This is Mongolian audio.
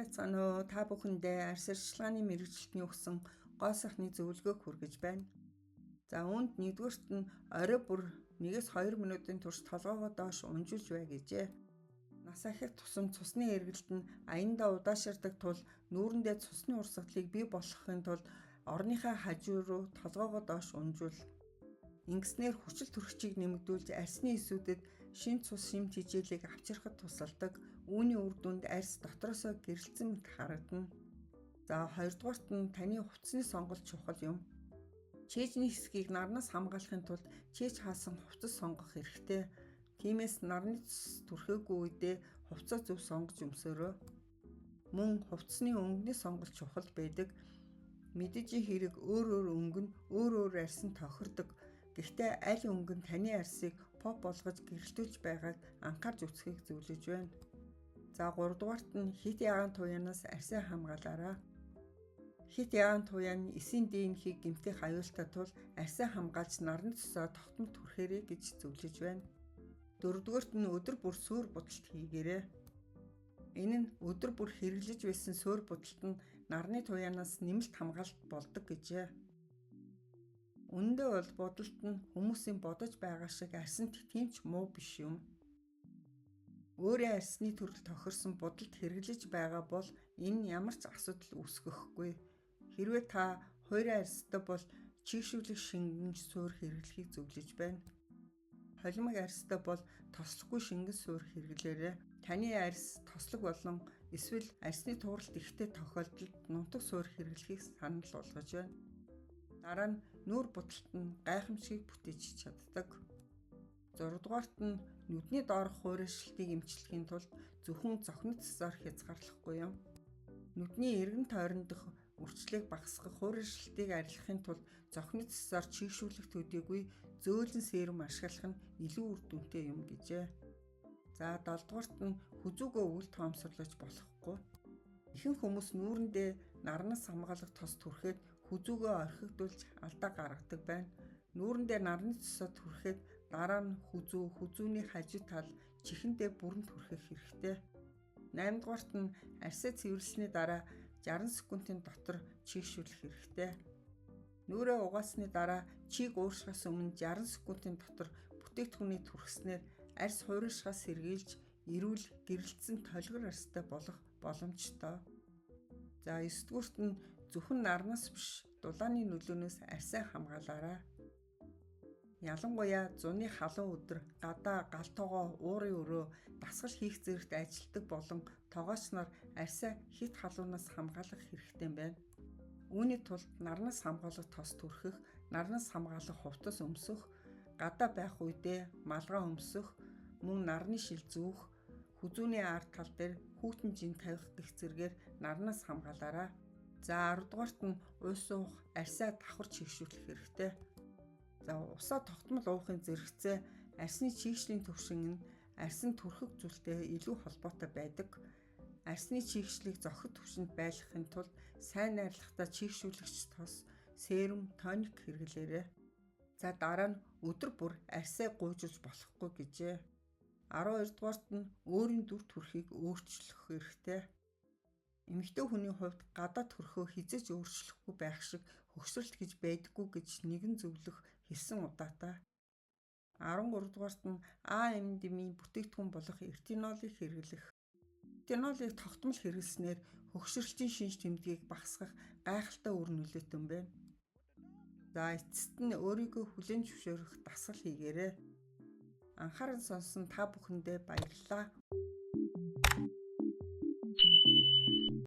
Байцгаана уу? Та бүхэндээ арьс арчилгааны мэргэжилтний өгсөн гоо сайхны зөвлөгөөг хүргэж байна. За үүнд нэгдүгüүрт нь орой бүр 1-2 минутын турш толгоогоо доош унжуулж бай гэжээ. Нас ахих тусам цусны эргэлт нь аяндаа удааширдаг тул нүүрэндээ цусны урсгалыг бий болгохын тулд орныхаа хажуу руу толгоогоо доош унжуул. Ингэснээр хүчил төрөгчийг нэмэгдүүлж арьсны эсүүдэд шин цус шимт хичээлийг авчрахад тусалдаг. Үүний үр дүнд арьс дотроосоо гэрэлцэн мэт харагдана. За хоёрдугаарт нь таны хувцсны сонголт чухал юм. Чэйжний хэсгийг нарнаас хамгаалахын тулд чэйж хаасан хувцас сонгох хэрэгтэй. Тиймээс нарны цус түрхээгүй үедээ хувцас зөв сонгож өмсөөрэй. Мөн хувцсны өнгөний сонголт чухал байдаг. Мэдээж хэрэг өөр өнгө нь өөр арьсан тохирдог. Гэхдээ аль өнгө нь таны арьсыг поп болгож гэрэлтүүлж байгааг анхаарч үзхийг зөвлөж байна. За 3 дугаарт нь хит ягаан туяанаас арьсаа хамгаалаарай. Хит ягаан туяа нь эсийн ДНХ-ийг гэмтэх аюултай тул арьсаа хамгаалж нарны цусаа тогтмол түрхээрэй гэж зөвлөж байна. 4 дугаарт нь өдөр бүр суур будалт хийгээрэй. Энэ нь өдөр бүр хэрэглэж байсан суур будалт нь нарны туяанаас нэмэлт хамгаалалт болдог гэжээ. Үндэ бол будалт нь хүмүүсийн бодож байгаа шиг арьсанд тэмч муу биш юм. Өөрийн арьсны төрөл тохирсон будалт хэрэглэж байгаа бол энэ ямар ч асуудал үүсгэхгүй. Хэрвээ та хуурай арьстай бол чийгшүүлэх шингэн суур хэрэглэхийг зөвлөж байна. Холимог арьстай бол тослохгүй шингэн суур хэрэглээрэй. Таны арьс тослог болон эсвэл арьсны тууралт ихтэй тохиолдолд нутаг суур хэрэглэхийг санал болгож байна. Дараа нь нүүр будалт нь гайхамшигыг бүтээж чаддаг. 6 дугаарт нь нүдний доорх хуурайшилтыг эмчлэхийн тулд зөвхөн цохнод цэсаар хязгаарлахгүй юм. Нүдний эргэн тойрон дох үрчлийг багасгах хуурайшилтыг арилгахын тулд цохнод цэсаар чийгшүүлэх төдийгүй зөөлөн серум ашиглах нь илүү үр дүнтэй юм гэжээ. За 7 дугаарт нь хүзүүгөө үл тоомсорлож болохгүй. Ихэнх хүмүүс нүүрэндээ нарнаас хамгаалах тос түрхээд хүзүүгөө орхигдуулж алдаа гаргадаг байна. Нүүрэндээ нарны цусаа түрхээд дараа нь хүзүүний хажуу тал чихэндээ бүрэн түрхэх хэрэгтэй. 8 дугаарт нь арьсаа цэвэрлсэний дараа 60 секундын дотор чийгшүүлэх хэрэгтэй. Нүрээ угаасны дараа чийг ууршихаас өмнө 60 секундын дотор бүтээгдэхүүний түрхснээр арьс хуурайшихаас сэргийлж эрүүл гэрэлтсэн толгор арьстай болох боломжтой. За 9 дугаарт нь зөвхөн нарнаас биш дулааны нөлөөнөөс арьсаа хамгаалаарай. Ялангуяа зуны халуун өдөр гадаа гал тоогоо уурын өрөө дасгал хийх зэрэгт ажилтдаг болон тоогооч нар арьсаа хит халуунаас хамгаалах хэрэгтэй байна. Үүний тулд нарнаас хамгаалах тос түрхэх, нарнаас хамгаалах хувцас өмсөх, гадаа байх үедээ малгай өмсөх, мөн нарны шил зүүх, хүзүүний ард тал дээр хүүтэн жин тавих гэх зэргээр нарнаас хамгаалаарай. За 10 дугаарт нь уус уух, арьсаа давхар чийгшүүлэх хэрэгтэй. За усаа тогтмол уухын зэрэгцээ арьсны чийгшлийн төвшин нь арьсан түрхэх зүйлтэй илүү холбоотой байдаг. Арьсны чийгшлийг зохид түвшинд байлгахын тулд сайн найрлагатай чийгшүүлэгч тос, серум, тоник хэрэглээрэй. За дараа нь өдөр бүр арьсаа гуйжуулж болохгүй гэжээ. 12 дугаарт нь өөрийн дүр төрхийг өөрчлөх хэрэгтэй. Эмэгтэй хүний хувьд гадаа төрхөө хизээж өөрчлөхгүй байх шиг хөгсрөлт гэж байдаггүй гэж нэгэн зөвлөх хэлсэн удаатай. 13 дугаарт нь АМД-ийн бүтээгдэхүүн болох ретинолыг хэрэглэх. Ретинолыг тогтмол хэрэглэснээр хөгсрөлтийн шинж тэмдгийг багасгах гайхалтай үр нөлөөтэй юм байна. За эцэст нь өөрийгөө хүлээн зөвшөөрөх дасгал хийгээрэй. Анхаарал сонсон та бүхэндээ баярлалаа.